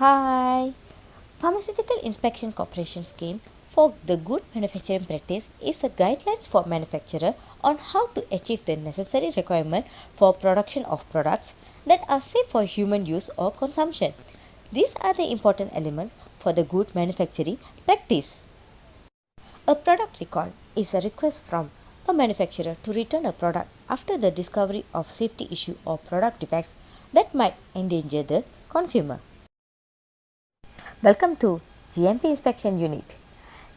Hi! Pharmaceutical Inspection Corporation scheme for the good manufacturing practice is a guidelines for manufacturer on how to achieve the necessary requirement for production of products that are safe for human use or consumption. These are the important elements for the good manufacturing practice. A product recall is a request from a manufacturer to return a product after the discovery of safety issue or product defects that might endanger the consumer. Welcome to GMP Inspection Unit.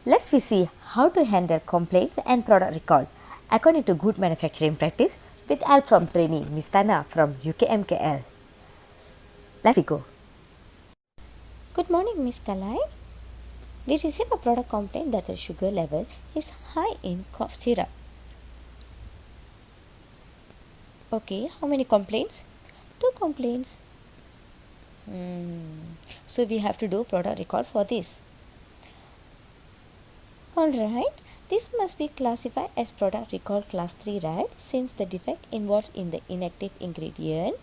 Let's see how to handle complaints and product recall according to good manufacturing practice with help from trainee Ms. Tana from UKM KL. Let's go. Good morning, Ms. Kalai. We received a product complaint that the sugar level is high in cough syrup. Okay, how many complaints? 2 complaints. So we have to do product recall for this. Alright, this must be classified as product recall class 3, right? Since the defect involved in the inactive ingredient.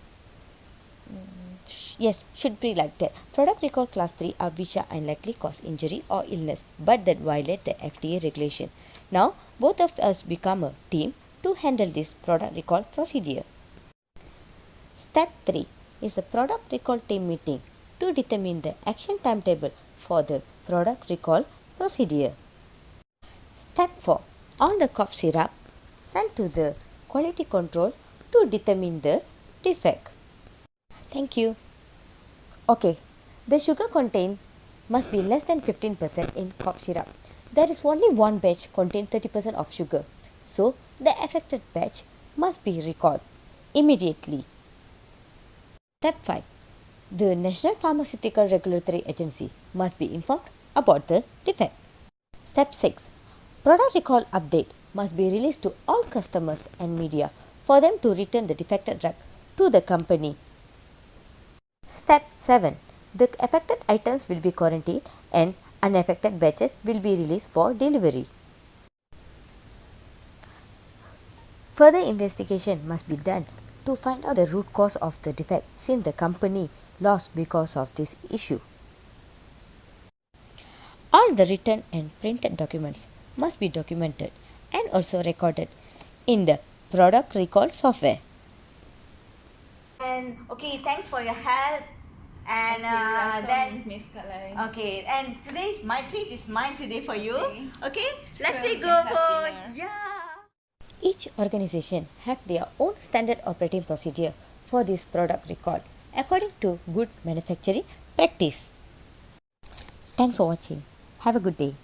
Yes, should be like that. Product recall class 3 are which are unlikely cause injury or illness but that violate the FDA regulation. Now, both of us become a team to handle this product recall procedure. Step 3 is a product recall team meeting to determine the action timetable for the product recall procedure. Step 4. On the cough syrup, sent to the quality control to determine the defect. Thank you. Okay, the sugar content must be less than 15% in cough syrup. There is only one batch contain 30% of sugar. So, the affected batch must be recalled immediately. Step 5. The National Pharmaceutical Regulatory Agency must be informed about the defect. Step 6. Product recall update must be released to all customers and media for them to return the defected drug to the company. Step 7. The affected items will be quarantined and unaffected batches will be released for delivery. Further investigation must be done to find out the root cause of the defect since the company lost because of this issue. All the written and printed documents must be documented and also recorded in the product recall software. And okay, thanks for your help. And then Miss Kalai. okay, and today's my treat is mine today for you. Okay, let's Sure, we go can have for dinner. yeah. Each organization have their own standard operating procedure for this product recall according to good manufacturing practice. Thanks for watching. Have a good day.